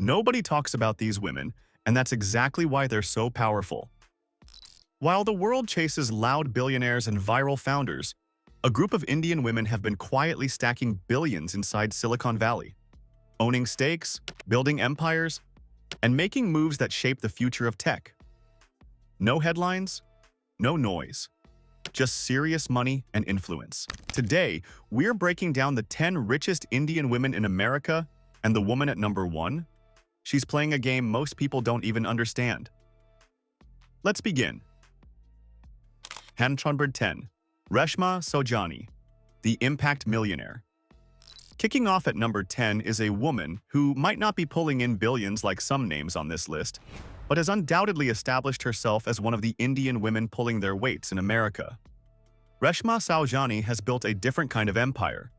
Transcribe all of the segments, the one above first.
Nobody talks about these women, and that's exactly why they're so powerful. While the world chases loud billionaires and viral founders, a group of Indian women have been quietly stacking billions inside Silicon Valley, owning stakes, building empires, and making moves that shape the future of tech. No headlines, no noise, just serious money and influence. Today, we're breaking down the 10 richest Indian women in America, and the woman at number 1? She's playing a game most people don't even understand. Let's begin. Number 10. Rashma Saujani, the Impact Millionaire. Kicking off at number 10 is a woman who might not be pulling in billions like some names on this list, but has undoubtedly established herself as one of the Indian women pulling their weights in America. Reshma Saujani has built a different kind of empire,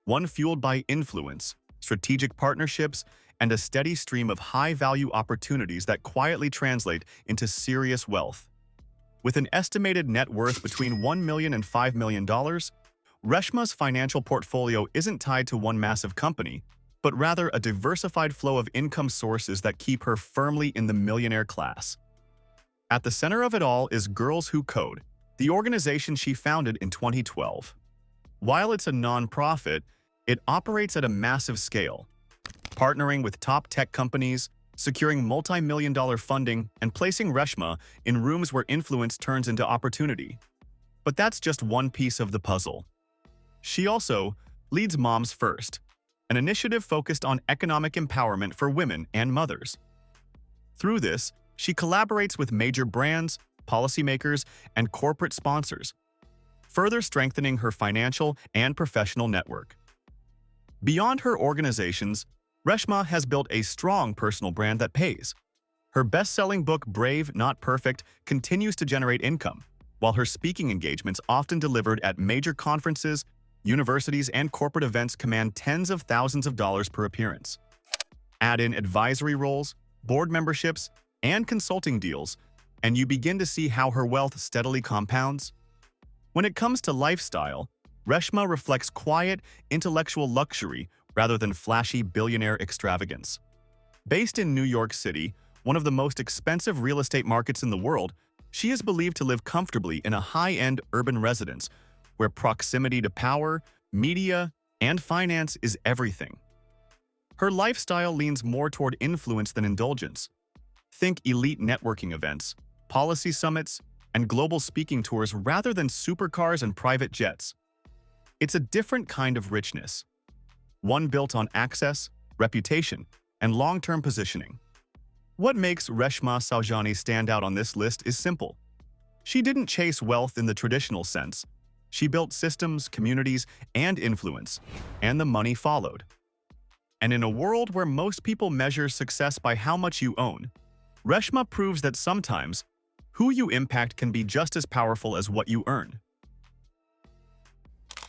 one fueled by influence, strategic partnerships, and a steady stream of high-value opportunities that quietly translate into serious wealth. With an estimated net worth between $1 million and $5 million, Reshma's financial portfolio isn't tied to one massive company, but rather a diversified flow of income sources that keep her firmly in the millionaire class. At the center of it all is Girls Who Code, the organization she founded in 2012. While it's a non-profit, it operates at a massive scale, partnering with top tech companies, securing multi-million-dollar funding, and placing Reshma in rooms where influence turns into opportunity. But that's just one piece of the puzzle. She also leads Moms First, an initiative focused on economic empowerment for women and mothers. Through this, she collaborates with major brands, policymakers, and corporate sponsors, further strengthening her financial and professional network. Beyond her organizations, Reshma has built a strong personal brand that pays. Her best-selling book, Brave, Not Perfect, continues to generate income, while her speaking engagements, often delivered at major conferences, universities, and corporate events, command tens of thousands of dollars per appearance. Add in advisory roles, board memberships, and consulting deals, and you begin to see how her wealth steadily compounds. When it comes to lifestyle, Reshma reflects quiet, intellectual luxury rather than flashy billionaire extravagance. Based in New York City, one of the most expensive real estate markets in the world, she is believed to live comfortably in a high-end urban residence where proximity to power, media, and finance is everything. Her lifestyle leans more toward influence than indulgence. Think elite networking events, policy summits, and global speaking tours rather than supercars and private jets. It's a different kind of richness, one built on access, reputation, and long-term positioning. What makes Reshma Saujani stand out on this list is simple. She didn't chase wealth in the traditional sense. She built systems, communities, and influence, and the money followed. And in a world where most people measure success by how much you own, Reshma proves that sometimes who you impact can be just as powerful as what you earn.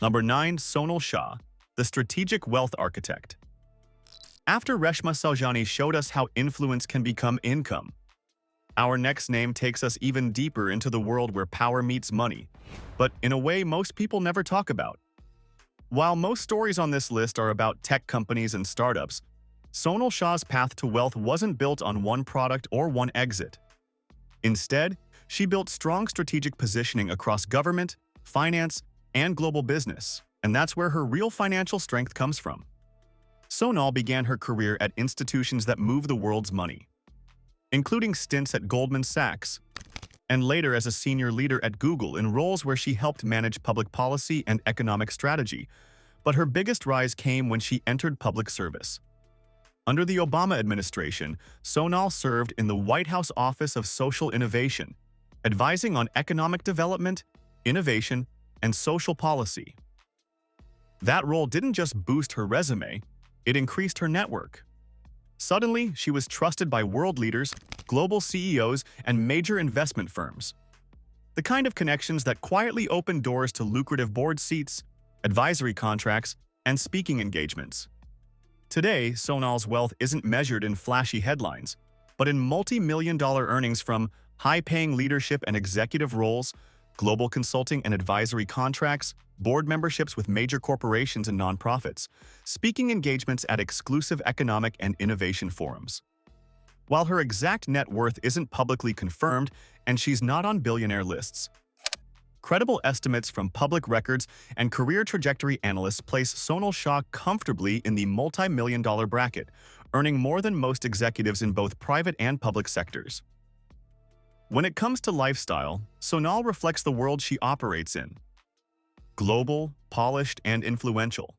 Number 9. Sonal Shah, the Strategic Wealth Architect. After Reshma Saujani showed us how influence can become income, our next name takes us even deeper into the world where power meets money, but in a way most people never talk about. While most stories on this list are about tech companies and startups, Sonal Shah's path to wealth wasn't built on one product or one exit. Instead, she built strong strategic positioning across government, finance, and global business, and that's where her real financial strength comes from. Sonal began her career at institutions that move the world's money, including stints at Goldman Sachs, and later as a senior leader at Google in roles where she helped manage public policy and economic strategy. But her biggest rise came when she entered public service. Under the Obama administration, Sonal served in the White House Office of Social Innovation, advising on economic development, innovation, and social policy. That role didn't just boost her resume, it increased her network. Suddenly, she was trusted by world leaders, global CEOs, and major investment firms. The kind of connections that quietly opened doors to lucrative board seats, advisory contracts, and speaking engagements. Today, Sonal's wealth isn't measured in flashy headlines, but in multi-million-dollar earnings from high-paying leadership and executive roles, global consulting and advisory contracts, board memberships with major corporations and nonprofits, speaking engagements at exclusive economic and innovation forums. While her exact net worth isn't publicly confirmed and she's not on billionaire lists, credible estimates from public records and career trajectory analysts place Sonal Shah comfortably in the multi-million-dollar bracket, earning more than most executives in both private and public sectors. When it comes to lifestyle, Sonal reflects the world she operates in. Global, polished, and influential.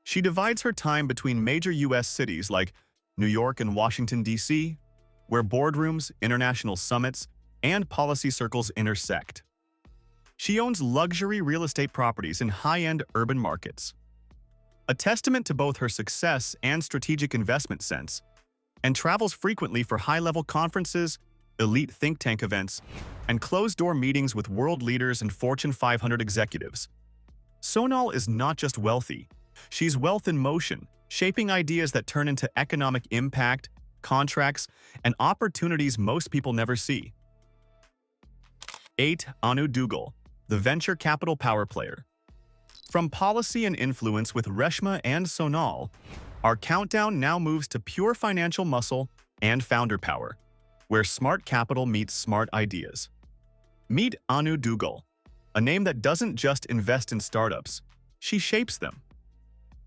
She divides her time between major U.S. cities like New York and Washington, D.C., where boardrooms, international summits, and policy circles intersect. She owns luxury real estate properties in high-end urban markets. A testament to both her success and strategic investment sense, and travels frequently for high-level conferences, elite think tank events, and closed-door meetings with world leaders and Fortune 500 executives. Sonal is not just wealthy, she's wealth in motion, shaping ideas that turn into economic impact, contracts, and opportunities most people never see. 8. Anu Duggal, the venture capital power player. From policy and influence with Reshma and Sonal, our countdown now moves to pure financial muscle and founder power, where smart capital meets smart ideas. Meet Anu Duggal, a name that doesn't just invest in startups, she shapes them.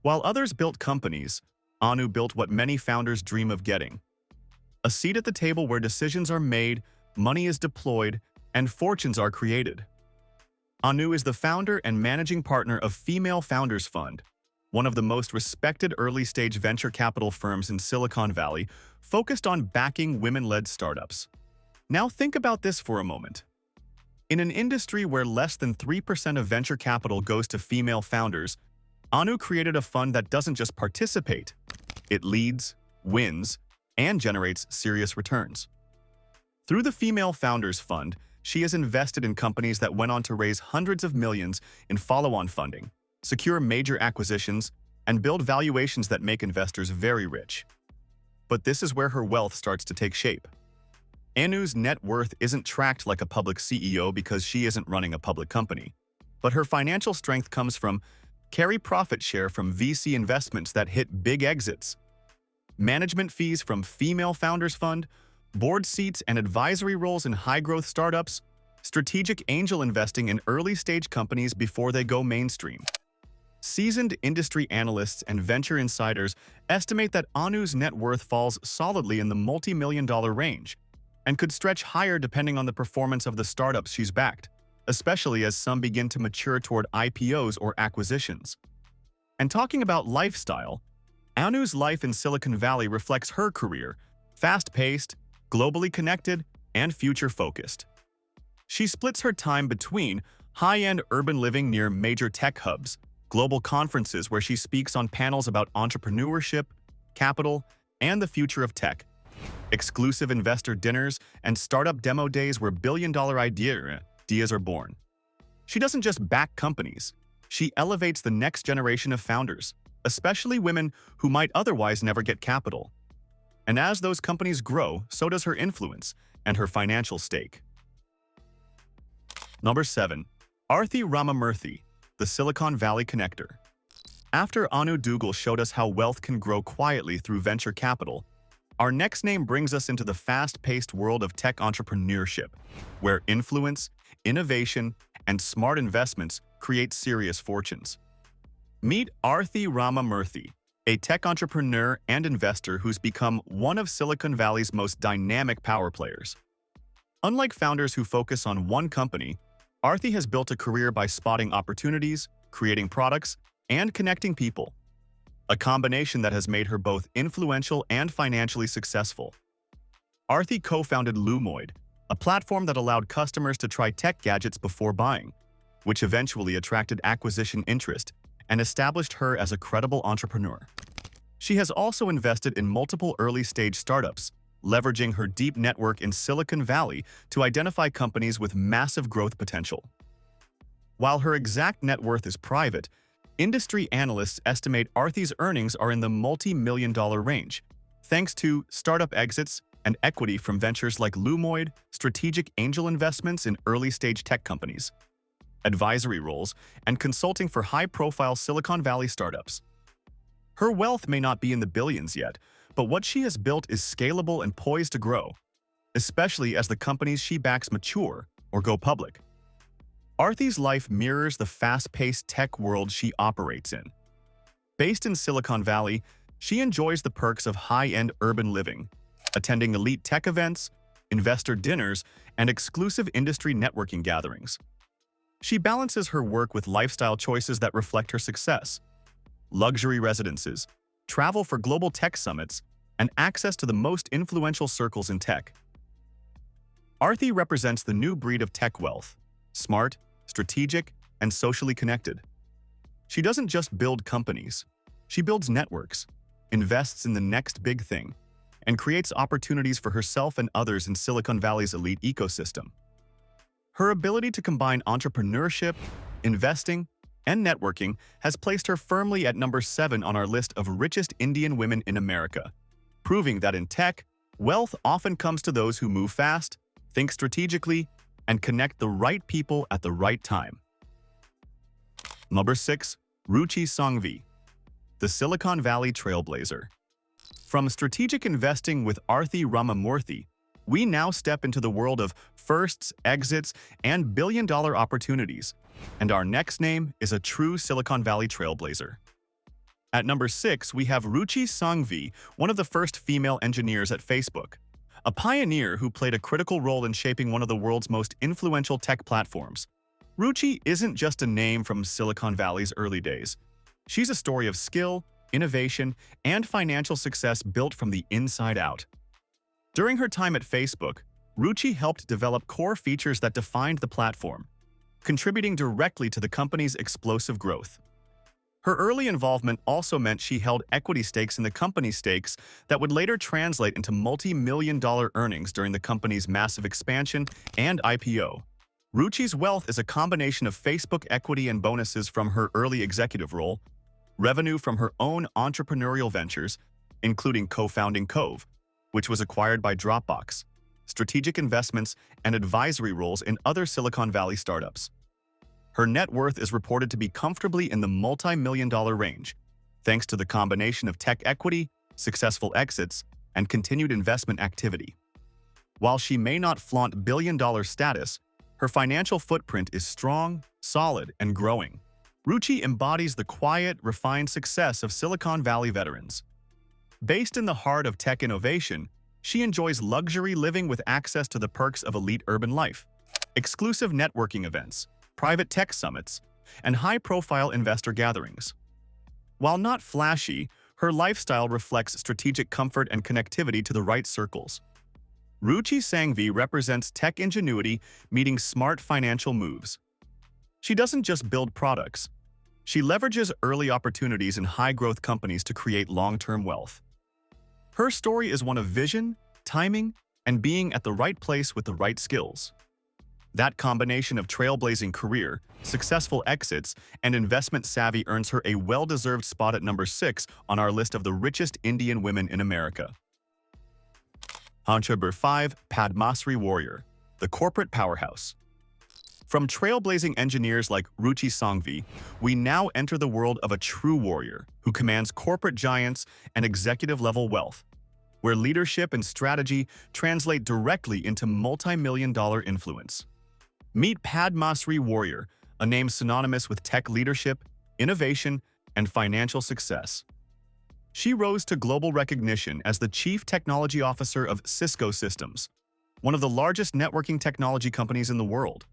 While others built companies, Anu built what many founders dream of getting: a seat at the table where decisions are made, money is deployed, and fortunes are created. Anu is the founder and managing partner of Female Founders Fund, one of the most respected early-stage venture capital firms in Silicon Valley, focused on backing women-led startups. Now think about this for a moment. In an industry where less than 3% of venture capital goes to female founders, Anu created a fund that doesn't just participate, it leads, wins, and generates serious returns. Through the Female Founders Fund, she has invested in companies that went on to raise hundreds of millions in follow-on funding, secure major acquisitions, and build valuations that make investors very rich. But this is where her wealth starts to take shape. Anu's net worth isn't tracked like a public CEO because she isn't running a public company, but her financial strength comes from carry profit share from VC investments that hit big exits, management fees from Female Founders Fund, board seats and advisory roles in high-growth startups, strategic angel investing in early-stage companies before they go mainstream. Seasoned industry analysts and venture insiders estimate that Anu's net worth falls solidly in the multi-million-dollar range and could stretch higher depending on the performance of the startups she's backed, especially as some begin to mature toward IPOs or acquisitions. And talking about lifestyle, Anu's life in Silicon Valley reflects her career, fast-paced, globally connected, and future-focused. She splits her time between high-end urban living near major tech hubs, global conferences where she speaks on panels about entrepreneurship, capital, and the future of tech, exclusive investor dinners, and startup demo days where billion-dollar ideas are born. She doesn't just back companies, she elevates the next generation of founders, especially women who might otherwise never get capital. And as those companies grow, so does her influence and her financial stake. Number 7. Aarthi Ramamurthy, the Silicon Valley Connector. After Anu Duggal showed us how wealth can grow quietly through venture capital, our next name brings us into the fast-paced world of tech entrepreneurship, where influence, innovation, and smart investments create serious fortunes. Meet Aarthi Ramamurthy, a tech entrepreneur and investor who's become one of Silicon Valley's most dynamic power players. Unlike founders who focus on one company, Aarthi has built a career by spotting opportunities, creating products, and connecting people, a combination that has made her both influential and financially successful. Aarthi co-founded Lumoid, a platform that allowed customers to try tech gadgets before buying, which eventually attracted acquisition interest and established her as a credible entrepreneur. She has also invested in multiple early-stage startups, leveraging her deep network in Silicon Valley to identify companies with massive growth potential. While her exact net worth is private, industry analysts estimate Aarthi's earnings are in the multi-million-dollar range, thanks to startup exits, and equity from ventures like Lumoid, strategic angel investments in early-stage tech companies, advisory roles, and consulting for high-profile Silicon Valley startups. Her wealth may not be in the billions yet, but what she has built is scalable and poised to grow, especially as the companies she backs mature or go public. Aarthi's life mirrors the fast-paced tech world she operates in. Based in Silicon Valley, she enjoys the perks of high-end urban living, attending elite tech events, investor dinners, and exclusive industry networking gatherings. She balances her work with lifestyle choices that reflect her success: luxury residences, travel for global tech summits, and access to the most influential circles in tech. Aarthi represents the new breed of tech wealth: smart, strategic, and socially connected. She doesn't just build companies. She builds networks, invests in the next big thing, and creates opportunities for herself and others in Silicon Valley's elite ecosystem. Her ability to combine entrepreneurship, investing, and networking has placed her firmly at number 7 on our list of richest Indian women in America, proving that in tech, wealth often comes to those who move fast, think strategically, and connect the right people at the right time. Number 6. Ruchi Sanghvi, the Silicon Valley trailblazer. From strategic investing with Aarthi Ramamurthy, we now step into the world of firsts, exits, and billion-dollar opportunities, and our next name is a true Silicon Valley trailblazer. At number 6, we have Ruchi Sanghvi, one of the first female engineers at Facebook, a pioneer who played a critical role in shaping one of the world's most influential tech platforms. Ruchi isn't just a name from Silicon Valley's early days. She's a story of skill, innovation, and financial success built from the inside out. During her time at Facebook, Ruchi helped develop core features that defined the platform, contributing directly to the company's explosive growth. Her early involvement also meant she held equity stakes in the company's stakes that would later translate into multi-million-dollar earnings during the company's massive expansion and IPO. Ruchi's wealth is a combination of Facebook equity and bonuses from her early executive role, revenue from her own entrepreneurial ventures, including co-founding Cove, which was acquired by Dropbox, strategic investments, and advisory roles in other Silicon Valley startups. Her net worth is reported to be comfortably in the multi-million-dollar range, thanks to the combination of tech equity, successful exits, and continued investment activity. While she may not flaunt billion-dollar status, her financial footprint is strong, solid, and growing. Ruchi embodies the quiet, refined success of Silicon Valley veterans. Based in the heart of tech innovation, she enjoys luxury living with access to the perks of elite urban life, exclusive networking events, private tech summits, and high-profile investor gatherings. While not flashy, her lifestyle reflects strategic comfort and connectivity to the right circles. Ruchi Sanghvi represents tech ingenuity meeting smart financial moves. She doesn't just build products. She leverages early opportunities in high-growth companies to create long-term wealth. Her story is one of vision, timing, and being at the right place with the right skills. That combination of trailblazing career, successful exits, and investment savvy earns her a well-deserved spot at number 6 on our list of the richest Indian women in America. Number 5. Padmasree Warrior, the corporate powerhouse. From trailblazing engineers like Ruchi Sanghvi, we now enter the world of a true warrior who commands corporate giants and executive-level wealth, where leadership and strategy translate directly into multi-million-dollar influence. Meet Padmasree Warrior, a name synonymous with tech leadership, innovation, and financial success. She rose to global recognition as the Chief Technology Officer of Cisco Systems, one of the largest networking technology companies in the world.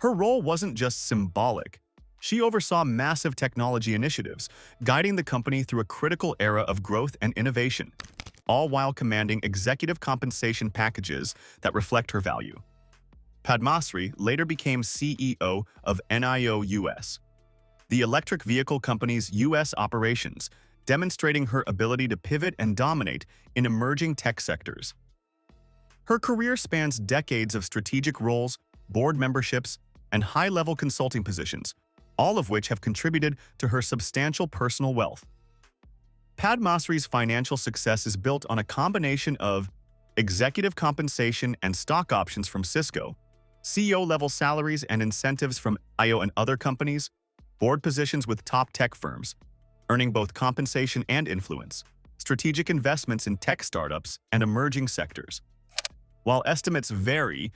Her role wasn't just symbolic. She oversaw massive technology initiatives, guiding the company through a critical era of growth and innovation, all while commanding executive compensation packages that reflect her value. Padmasree later became CEO of NIO US, the electric vehicle company's US operations, demonstrating her ability to pivot and dominate in emerging tech sectors. Her career spans decades of strategic roles, board memberships, and high-level consulting positions, all of which have contributed to her substantial personal wealth. Padmasree's financial success is built on a combination of executive compensation and stock options from Cisco, CEO-level salaries and incentives from IO and other companies, board positions with top tech firms, earning both compensation and influence, strategic investments in tech startups and emerging sectors. While estimates vary,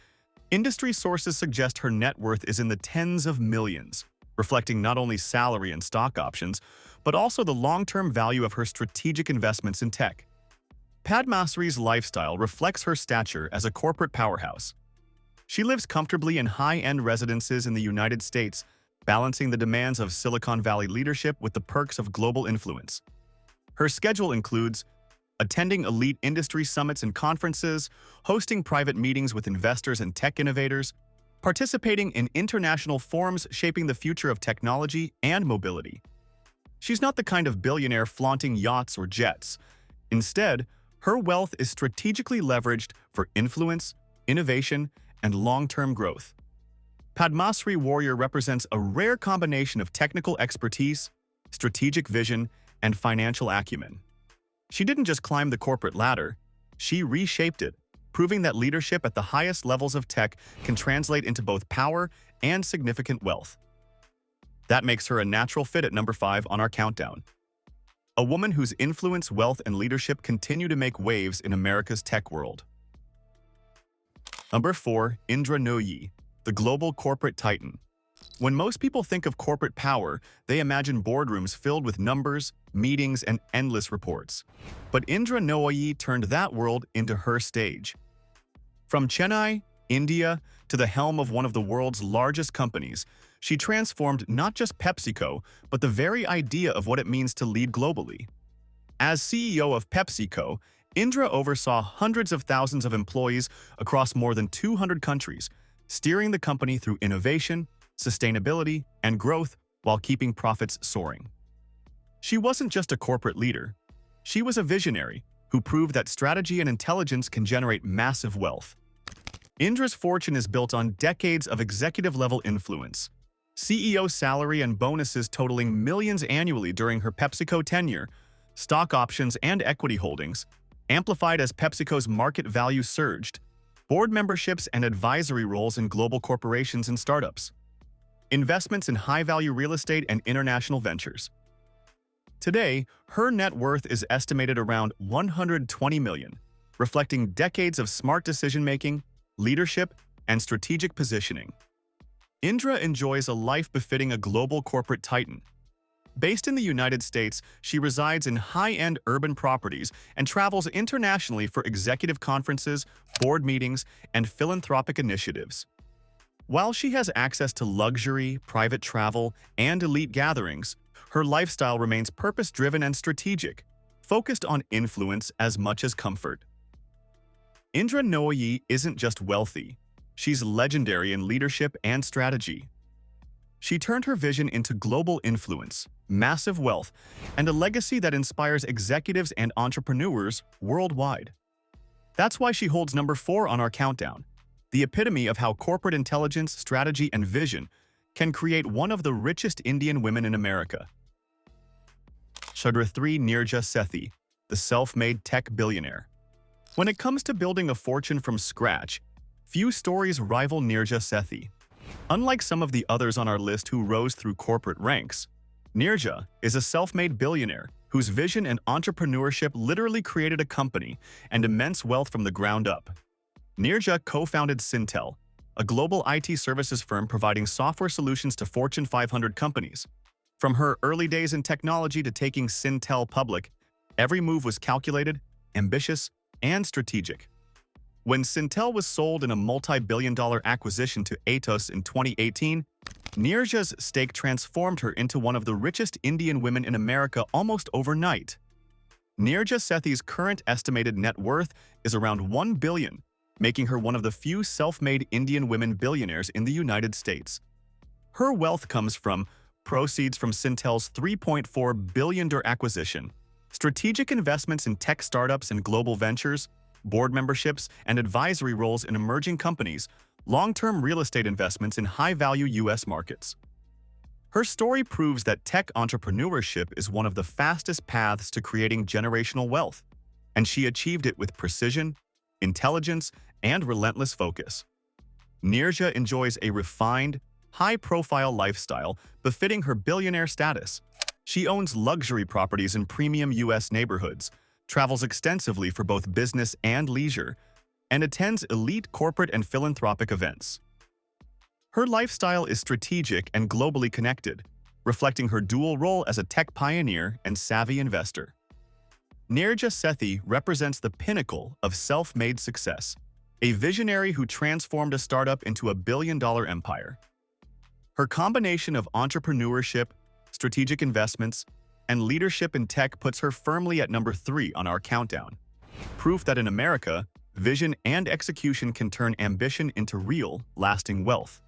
industry sources suggest her net worth is in the tens of millions, reflecting not only salary and stock options, but also the long-term value of her strategic investments in tech. Padmasree's lifestyle reflects her stature as a corporate powerhouse. She lives comfortably in high-end residences in the United States, balancing the demands of Silicon Valley leadership with the perks of global influence. Her schedule includes attending elite industry summits and conferences, hosting private meetings with investors and tech innovators, participating in international forums shaping the future of technology and mobility. She's not the kind of billionaire flaunting yachts or jets. Instead, her wealth is strategically leveraged for influence, innovation, and long-term growth. Padmasree Warrior represents a rare combination of technical expertise, strategic vision, and financial acumen. She didn't just climb the corporate ladder, she reshaped it, proving that leadership at the highest levels of tech can translate into both power and significant wealth. That makes her a natural fit at number 5 on our countdown. A woman whose influence, wealth, and leadership continue to make waves in America's tech world. Number 4. Indra Nooyi, the global corporate titan. When most people think of corporate power, they imagine boardrooms filled with numbers, meetings, and endless reports. But Indra Nooyi turned that world into her stage. From Chennai, India, to the helm of one of the world's largest companies, she transformed not just PepsiCo, but the very idea of what it means to lead globally. As CEO of PepsiCo, Indra oversaw hundreds of thousands of employees across more than 200 countries, steering the company through innovation, sustainability, and growth while keeping profits soaring. She wasn't just a corporate leader. She was a visionary who proved that strategy and intelligence can generate massive wealth. Indra's fortune is built on decades of executive-level influence. CEO salary and bonuses totaling millions annually during her PepsiCo tenure, stock options and equity holdings, amplified as PepsiCo's market value surged, board memberships and advisory roles in global corporations and startups, investments in high-value real estate and international ventures. Today, her net worth is estimated around $120 million, reflecting decades of smart decision-making, leadership, and strategic positioning. Indra enjoys a life befitting a global corporate titan. Based in the United States, she resides in high-end urban properties and travels internationally for executive conferences, board meetings, and philanthropic initiatives. While she has access to luxury, private travel, and elite gatherings, her lifestyle remains purpose-driven and strategic, focused on influence as much as comfort. Indra Nooyi isn't just wealthy. She's legendary in leadership and strategy. She turned her vision into global influence, massive wealth, and a legacy that inspires executives and entrepreneurs worldwide. That's why she holds number 4 on our countdown, the epitome of how corporate intelligence, strategy, and vision can create one of the richest Indian women in America. Number 3. Neerja Sethi, the self-made tech billionaire. When it comes to building a fortune from scratch, few stories rival Neerja Sethi. Unlike some of the others on our list who rose through corporate ranks, Neerja is a self-made billionaire whose vision and entrepreneurship literally created a company and immense wealth from the ground up. Neerja co-founded Syntel, a global IT services firm providing software solutions to Fortune 500 companies. From her early days in technology to taking Syntel public, every move was calculated, ambitious, and strategic. When Syntel was sold in a multi-billion-dollar acquisition to Atos in 2018, Neerja's stake transformed her into one of the richest Indian women in America almost overnight. Neerja Sethi's current estimated net worth is around $1 billion, making her one of the few self-made Indian women billionaires in the United States. Her wealth comes from proceeds from Syntel's $3.4 billion acquisition, strategic investments in tech startups and global ventures, board memberships and advisory roles in emerging companies, long-term real estate investments in high-value U.S. markets. Her story proves that tech entrepreneurship is one of the fastest paths to creating generational wealth, and she achieved it with precision, intelligence, and relentless focus. Neerja enjoys a refined, high-profile lifestyle befitting her billionaire status. She owns luxury properties in premium U.S. neighborhoods, travels extensively for both business and leisure, and attends elite corporate and philanthropic events. Her lifestyle is strategic and globally connected, reflecting her dual role as a tech pioneer and savvy investor. Neerja Sethi represents the pinnacle of self-made success, a visionary who transformed a startup into a billion-dollar empire. Her combination of entrepreneurship, strategic investments, and leadership in tech puts her firmly at number 3 on our countdown. Proof that in America, vision and execution can turn ambition into real, lasting wealth.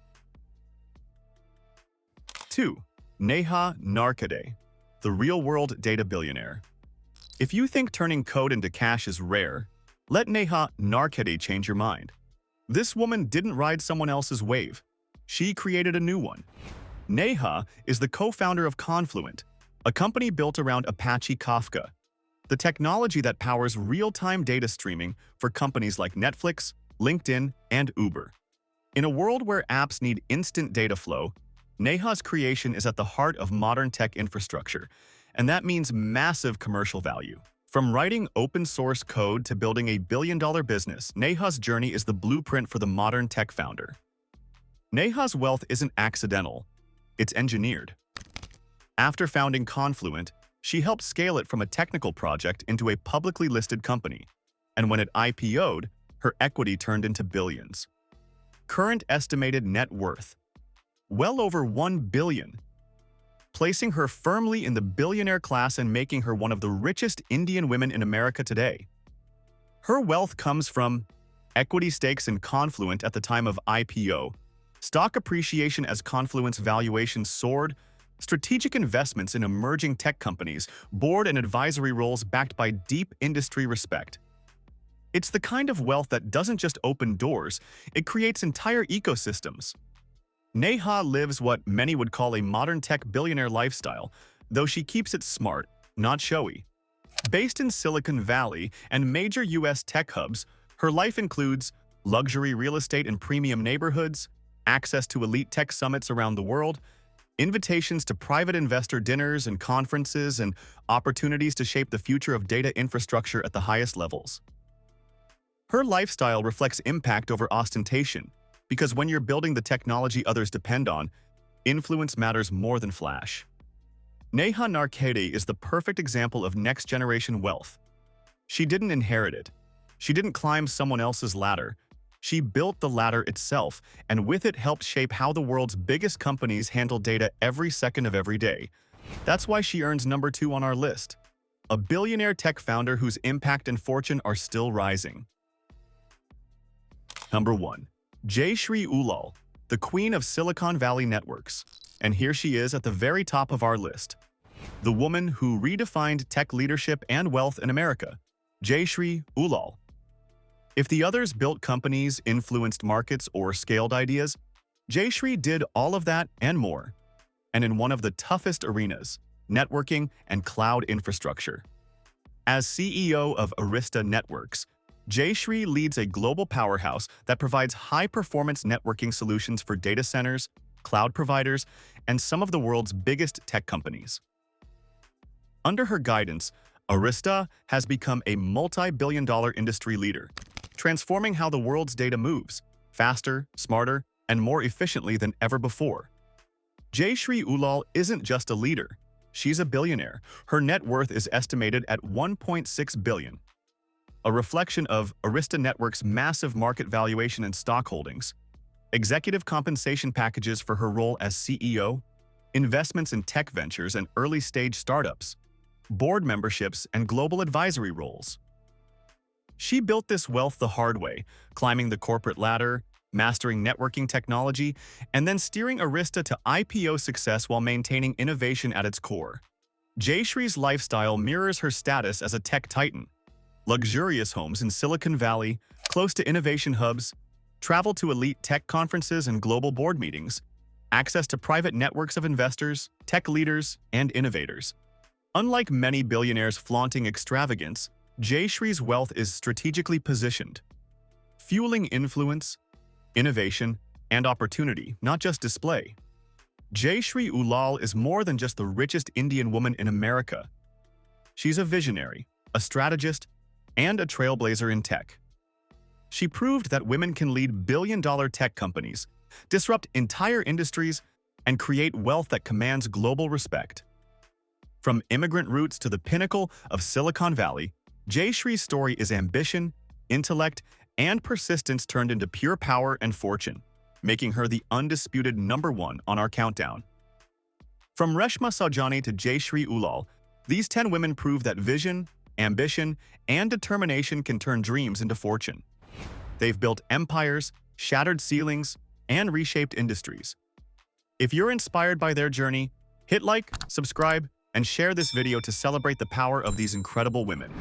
2. Neha Narkhede, the real-world data billionaire. If you think turning code into cash is rare, let Neha Narkhede change your mind. This woman didn't ride someone else's wave. She created a new one. Neha is the co-founder of Confluent, a company built around Apache Kafka, the technology that powers real-time data streaming for companies like Netflix, LinkedIn, and Uber. In a world where apps need instant data flow, Neha's creation is at the heart of modern tech infrastructure, and that means massive commercial value. From writing open-source code to building a billion-dollar business, Neha's journey is the blueprint for the modern tech founder. Neha's wealth isn't accidental, it's engineered. After founding Confluent, she helped scale it from a technical project into a publicly listed company, and when it IPO'd, her equity turned into billions. Current estimated net worth: well over $1 billion, placing her firmly in the billionaire class and making her one of the richest Indian women in America today. Her wealth comes from equity stakes in Confluent at the time of IPO, stock appreciation as Confluent's valuation soared, strategic investments in emerging tech companies, board and advisory roles backed by deep industry respect. It's the kind of wealth that doesn't just open doors, it creates entire ecosystems. Neha lives what many would call a modern tech billionaire lifestyle, though she keeps it smart, not showy. Based in Silicon Valley and major U.S. tech hubs, her life includes luxury real estate in premium neighborhoods, access to elite tech summits around the world, invitations to private investor dinners and conferences, and opportunities to shape the future of data infrastructure at the highest levels. Her lifestyle reflects impact over ostentation, because when you're building the technology others depend on, influence matters more than flash. Neha Narkhede is the perfect example of next-generation wealth. She didn't inherit it. She didn't climb someone else's ladder. She built the ladder itself, and with it helped shape how the world's biggest companies handle data every second of every day. That's why she earns number 2 on our list. A billionaire tech founder whose impact and fortune are still rising. Number 1. Jayshree Ullal, the queen of Silicon Valley networks. And here she is at the very top of our list. The woman who redefined tech leadership and wealth in America, Jayshree Ullal. If the others built companies, influenced markets, or scaled ideas, Jayshree did all of that and more, and in one of the toughest arenas, networking and cloud infrastructure. As CEO of Arista Networks, Jayshree leads a global powerhouse that provides high-performance networking solutions for data centers, cloud providers, and some of the world's biggest tech companies. Under her guidance, Arista has become a multi-billion-dollar industry leader, transforming how the world's data moves, faster, smarter, and more efficiently than ever before. Jayshree Ullal isn't just a leader, she's a billionaire. Her net worth is estimated at $1.6 billion. A reflection of Arista Networks' massive market valuation and stock holdings, executive compensation packages for her role as CEO, investments in tech ventures and early-stage startups, board memberships, and global advisory roles. She built this wealth the hard way, climbing the corporate ladder, mastering networking technology, and then steering Arista to IPO success while maintaining innovation at its core. Jayshree's lifestyle mirrors her status as a tech titan. Luxurious homes in Silicon Valley, close to innovation hubs, travel to elite tech conferences and global board meetings, access to private networks of investors, tech leaders, and innovators. Unlike many billionaires flaunting extravagance, Jayshree's wealth is strategically positioned, fueling influence, innovation, and opportunity, not just display. Jayshree Ullal is more than just the richest Indian woman in America. She's a visionary, a strategist, and a trailblazer in tech. She proved that women can lead billion-dollar tech companies, disrupt entire industries, and create wealth that commands global respect. From immigrant roots to the pinnacle of Silicon Valley, Jayshree's story is ambition, intellect, and persistence turned into pure power and fortune, making her the undisputed #1 on our countdown. From Reshma Saujani to Jayshree Ullal, these 10 women prove that vision, ambition, and determination can turn dreams into fortune. They've built empires, shattered ceilings, and reshaped industries. If you're inspired by their journey, hit like, subscribe, and share this video to celebrate the power of these incredible women.